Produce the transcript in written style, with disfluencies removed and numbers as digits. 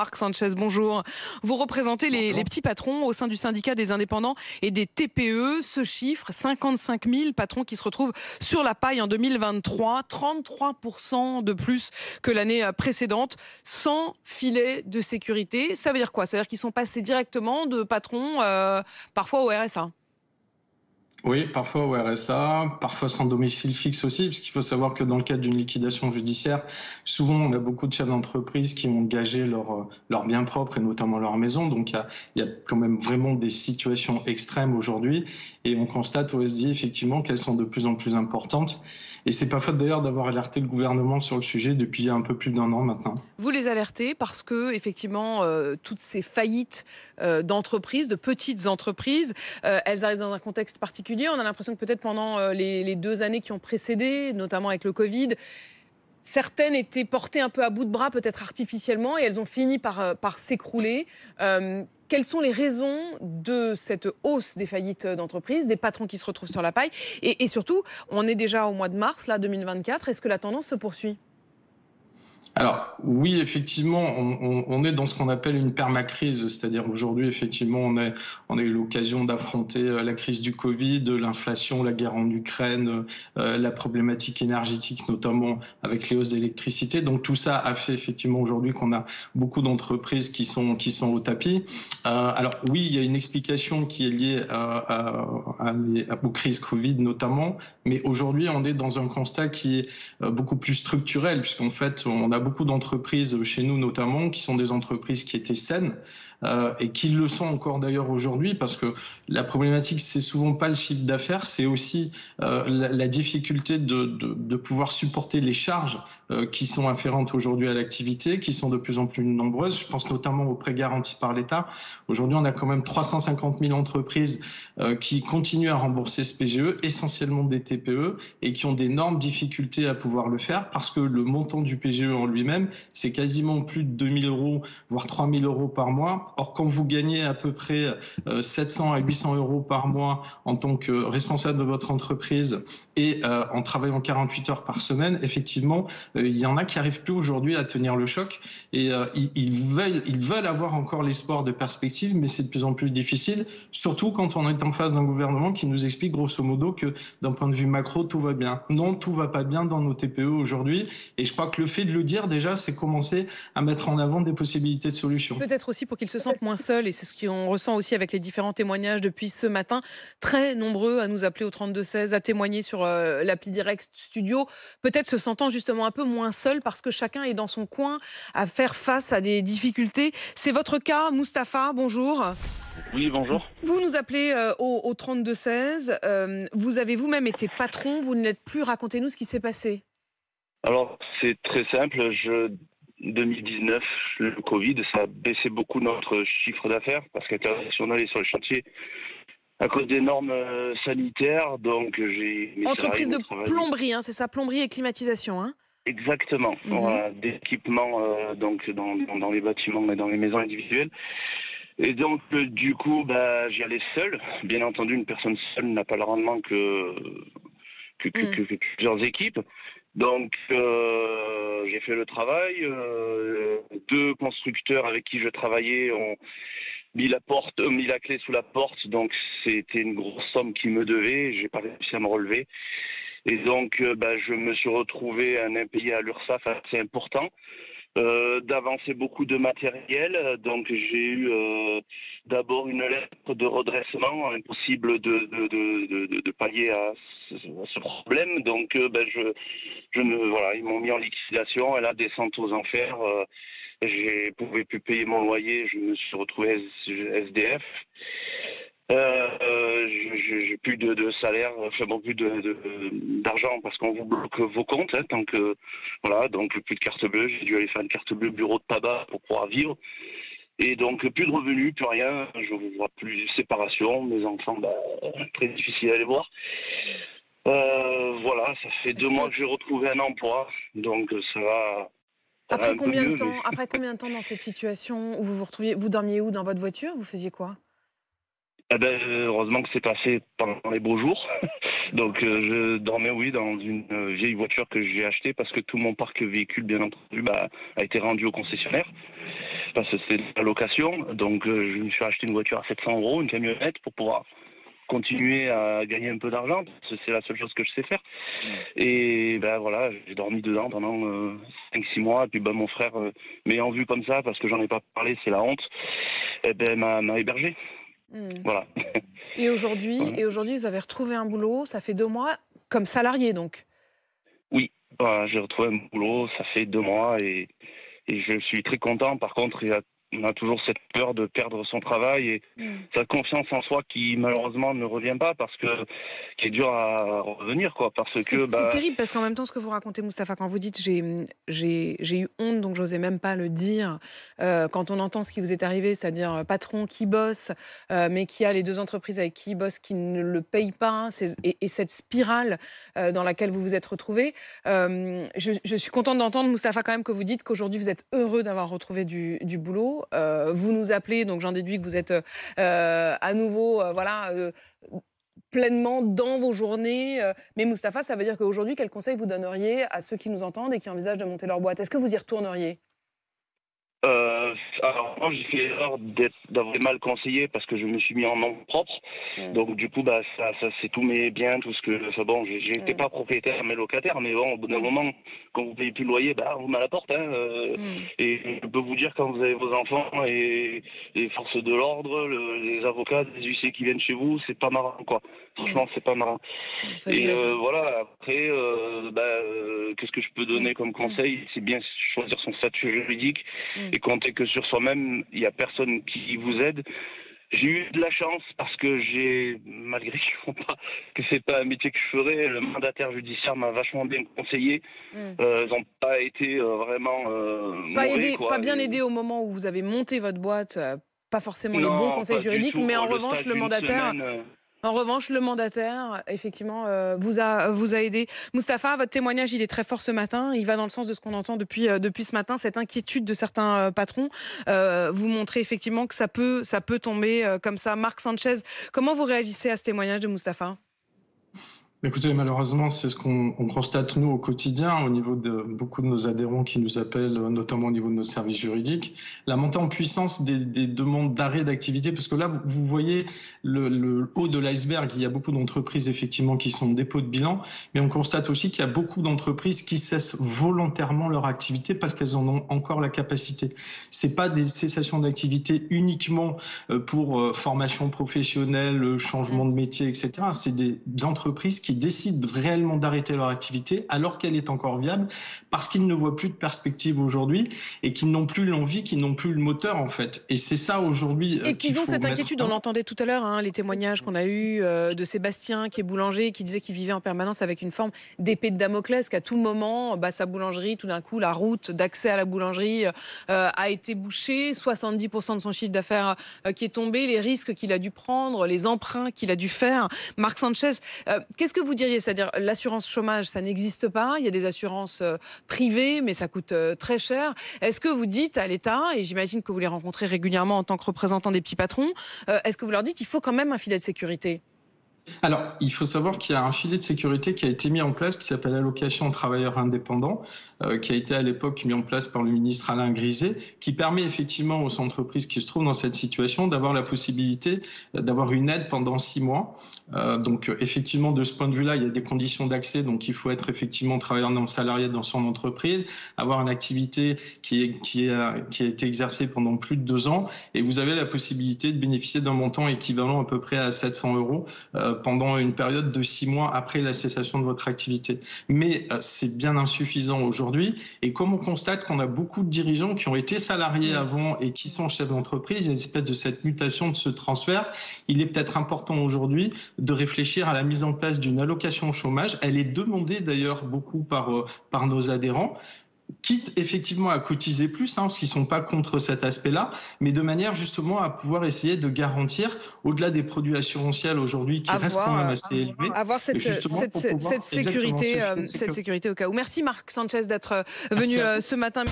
Marc Sanchez, bonjour. Vous représentez les Bonjour. petits patrons au sein du syndicat des indépendants et des TPE. Ce chiffre, 55 000 patrons qui se retrouvent sur la paille en 2023, 33% de plus que l'année précédente, sans filet de sécurité. Ça veut dire quoi? Ça veut dire qu'ils sont passés directement de patrons, parfois au RSA. Oui, parfois au RSA, parfois sans domicile fixe aussi, parce qu'il faut savoir que dans le cadre d'une liquidation judiciaire, souvent on a beaucoup de chefs d'entreprise qui ont gagé leurs biens propres et notamment leur maison. Donc il y a quand même vraiment des situations extrêmes aujourd'hui et on constate au SDI effectivement qu'elles sont de plus en plus importantes. Et c'est pas faute d'ailleurs d'avoir alerté le gouvernement sur le sujet depuis un peu plus d'1 an maintenant. Vous les alertez parce que effectivement, toutes ces faillites d'entreprises, de petites entreprises, elles arrivent dans un contexte particulier. On a l'impression que peut-être pendant les 2 années qui ont précédé, notamment avec le Covid, certaines étaient portées un peu à bout de bras, peut-être artificiellement, et elles ont fini par s'écrouler. Quelles sont les raisons de cette hausse des faillites d'entreprises, des patrons qui se retrouvent sur la paille et surtout, on est déjà au mois de mars, là, 2024. Est-ce que la tendance se poursuit? Alors oui, effectivement, on est dans ce qu'on appelle une permacrise, c'est-à-dire aujourd'hui, effectivement, on a eu l'occasion d'affronter la crise du Covid, l'inflation, la guerre en Ukraine, la problématique énergétique, notamment avec les hausses d'électricité. Donc tout ça a fait effectivement aujourd'hui qu'on a beaucoup d'entreprises qui sont au tapis. Alors oui, il y a une explication qui est liée aux crises Covid notamment, mais aujourd'hui, on est dans un constat qui est beaucoup plus structurel, puisqu'en fait, on a beaucoup d'entreprises chez nous notamment qui sont des entreprises qui étaient saines et qui le sont encore d'ailleurs aujourd'hui, parce que la problématique, c'est souvent pas le chiffre d'affaires, c'est aussi la difficulté de pouvoir supporter les charges qui sont afférentes aujourd'hui à l'activité, qui sont de plus en plus nombreuses. Je pense notamment aux prêts garantis par l'État. Aujourd'hui, on a quand même 350 000 entreprises qui continuent à rembourser ce PGE, essentiellement des TPE, et qui ont d'énormes difficultés à pouvoir le faire parce que le montant du PGE en lui-même, c'est quasiment plus de 2 000 euros, voire 3 000 euros par mois. Or, quand vous gagnez à peu près 700 à 800 euros par mois en tant que responsable de votre entreprise et en travaillant 48 heures par semaine, effectivement, il y en a qui n'arrivent plus aujourd'hui à tenir le choc et ils veulent avoir encore l'espoir de perspective, mais c'est de plus en plus difficile, surtout quand on est en face d'un gouvernement qui nous explique grosso modo que d'un point de vue macro, tout va bien. Non, tout va pas bien dans nos TPE aujourd'hui et je crois que le fait de le dire déjà, c'est commencer à mettre en avant des possibilités de solutions. Peut-être aussi pour qu'ils se sentent moins seuls, et c'est ce qu'on ressent aussi avec les différents témoignages depuis ce matin. Très nombreux à nous appeler au 32-16, à témoigner sur l'appli Direct Studio, peut-être se sentant justement un peu moins seuls parce que chacun est dans son coin à faire face à des difficultés. C'est votre cas, Mustapha, bonjour. Oui, bonjour. Vous nous appelez au 32-16, vous avez vous-même été patron, vous ne l'êtes plus, racontez-nous ce qui s'est passé. Alors, c'est très simple. 2019, le Covid, ça a baissé beaucoup notre chiffre d'affaires parce qu'international est sur le chantier à cause des normes sanitaires. Donc, mes salariés Entreprise de n'ont travaillé. plomberie, hein, c'est ça, plomberie et climatisation, hein. Exactement. Mhm. Voilà, d'équipements donc dans les bâtiments et dans les maisons individuelles. Et donc, du coup, j'y allais seul. Bien entendu, une personne seule n'a pas le rendement que plusieurs équipes. Donc, j'ai fait le travail. 2 constructeurs avec qui je travaillais ont mis la clé sous la porte. Donc, c'était une grosse somme qu'ils me devaient. J'ai pas réussi à me relever. Et donc, je me suis retrouvé un impayé à l'URSSAF assez important. D'avancer beaucoup de matériel. Donc j'ai eu d'abord une lettre de redressement, impossible de pallier à ce problème. Donc voilà, ils m'ont mis en liquidation, et la descente aux enfers. Je pouvais plus payer mon loyer, je me suis retrouvé SDF. J'ai plus de salaire, enfin bon, plus d'argent parce qu'on vous bloque vos comptes, hein, tant que voilà, donc plus de carte bleue. J'ai dû aller faire une carte bleue bureau de tabac pour pouvoir vivre, et donc plus de revenus, plus rien. Je ne vois plus de séparation, mes enfants, très difficile à les voir. Voilà, ça fait 2 mois que j'ai retrouvé un emploi, donc ça va un peu mieux. Mais Après combien de temps dans cette situation où vous vous retrouviez, vous dormiez où, dans votre voiture, vous faisiez quoi? Eh ben, heureusement que c'est passé pendant les beaux jours. Donc je dormais, oui, dans une vieille voiture que j'ai achetée parce que tout mon parc véhicule, bien entendu, a été rendu au concessionnaire. Parce que c'est de la location. Donc je me suis acheté une voiture à 700 €, une camionnette, pour pouvoir continuer à gagner un peu d'argent, parce que c'est la seule chose que je sais faire. Et ben voilà, j'ai dormi dedans pendant 5-6 mois. Et puis mon frère, m'ayant vu comme ça, parce que j'en ai pas parlé, c'est la honte, et ben m'a hébergé. Voilà. Et aujourd'hui, Voilà. vous avez retrouvé un boulot, ça fait 2 mois, comme salarié donc? Oui, voilà, j'ai retrouvé un boulot, ça fait 2 mois et je suis très content. Par contre, on a toujours cette peur de perdre son travail et sa confiance en soi qui malheureusement ne revient pas, parce que qui est dur à revenir, quoi, parce que C'est terrible parce qu'en même temps, ce que vous racontez, Moustapha, quand vous dites j'ai eu honte, donc j'osais même pas le dire. Quand on entend ce qui vous est arrivé, c'est-à-dire patron qui bosse, mais qui a les 2 entreprises avec qui il bosse qui ne le payent pas, et cette spirale dans laquelle vous vous êtes retrouvé. Je suis contente d'entendre, Moustapha, quand même, que vous dites qu'aujourd'hui vous êtes heureux d'avoir retrouvé du boulot. Vous nous appelez, donc j'en déduis que vous êtes à nouveau, pleinement dans vos journées. Mais Moustapha, ça veut dire qu'aujourd'hui, quel conseil vous donneriez à ceux qui nous entendent et qui envisagent de monter leur boîte? Est-ce que vous y retourneriez? Alors moi j'ai fait l'erreur d'avoir mal conseillé parce que je me suis mis en nom propre. Donc du coup ça c'est tous mes biens, tout ce que bon, j'étais pas propriétaire mais locataire, mais bon, au bout d'un moment, quand vous payez plus le loyer, on met à la porte, hein, et je peux vous dire, quand vous avez vos enfants et les forces de l'ordre, les avocats, les huissiers qui viennent chez vous, c'est pas marrant, quoi. Franchement, c'est pas marrant. Et voilà, après qu'est-ce que je peux donner comme conseil? C'est bien choisir son statut juridique et compter que sur soi-même, il n'y a personne qui vous aide. J'ai eu de la chance parce que malgré que c'est pas un métier que je ferais, le mandataire judiciaire m'a vachement bien conseillé. Ils n'ont pas été vraiment mauvais, quoi. Pas bien aidé au moment où vous avez monté votre boîte, pas forcément les bons Non, conseils pas du juridiques, tout. mais en Le revanche, stage le d'une mandataire... semaine, effectivement, vous a aidé. Moustapha, votre témoignage, il est très fort ce matin. Il va dans le sens de ce qu'on entend depuis ce matin, cette inquiétude de certains patrons. Vous montrez effectivement que ça peut tomber comme ça. Marc Sanchez, comment vous réagissez à ce témoignage de Moustapha? Écoutez, malheureusement, c'est ce qu'on constate, nous, au quotidien, au niveau de beaucoup de nos adhérents qui nous appellent, notamment au niveau de nos services juridiques. La montée en puissance des demandes d'arrêt d'activité, parce que là, vous voyez le haut de l'iceberg. Il y a beaucoup d'entreprises, effectivement, qui sont en dépôt de bilan, mais on constate aussi qu'il y a beaucoup d'entreprises qui cessent volontairement leur activité parce qu'elles en ont encore la capacité. C'est pas des cessations d'activité uniquement pour formation professionnelle, changement de métier, etc. C'est des entreprises qui décident réellement d'arrêter leur activité alors qu'elle est encore viable, parce qu'ils ne voient plus de perspective aujourd'hui et qu'ils n'ont plus l'envie, qu'ils n'ont plus le moteur, en fait. Et c'est ça aujourd'hui. Et qu'ils ont cette inquiétude. On l'entendait tout à l'heure, les témoignages qu'on a eus de Sébastien, qui est boulanger, qui disait qu'il vivait en permanence avec une forme d'épée de Damoclès, qu'à tout moment, sa boulangerie, tout d'un coup, la route d'accès à la boulangerie a été bouchée, 70% de son chiffre d'affaires qui est tombé, les risques qu'il a dû prendre, les emprunts qu'il a dû faire. Marc Sanchez, qu'est-ce que vous diriez? C'est-à-dire, l'assurance chômage, ça n'existe pas. Il y a des assurances privées, mais ça coûte très cher. Est-ce que vous dites à l'État, et j'imagine que vous les rencontrez régulièrement en tant que représentant des petits patrons, est-ce que vous leur dites qu'il faut quand même un filet de sécurité? Alors, il faut savoir qu'il y a un filet de sécurité qui a été mis en place, qui s'appelle allocation aux travailleurs indépendants, qui a été à l'époque mis en place par le ministre Alain Griset, qui permet effectivement aux entreprises qui se trouvent dans cette situation d'avoir la possibilité d'avoir une aide pendant 6 mois. Donc effectivement, de ce point de vue-là, il y a des conditions d'accès. Donc il faut être effectivement travailleur non salarié dans son entreprise, avoir une activité qui a été exercée pendant plus de 2 ans, et vous avez la possibilité de bénéficier d'un montant équivalent à peu près à 700 € pendant une période de 6 mois après la cessation de votre activité. Mais c'est bien insuffisant aujourd'hui. Et comme on constate qu'on a beaucoup de dirigeants qui ont été salariés avant et qui sont chefs d'entreprise, il y a une espèce de cette mutation, de ce transfert. Il est peut-être important aujourd'hui de réfléchir à la mise en place d'une allocation au chômage. Elle est demandée d'ailleurs beaucoup par nos adhérents, quitte effectivement à cotiser plus, parce qu'ils ne sont pas contre cet aspect-là, mais de manière justement à pouvoir essayer de garantir, au-delà des produits assurantiels aujourd'hui qui restent quand même assez élevés, avoir cette sécurité au cas où. Merci Marc Sanchez d'être venu ce matin.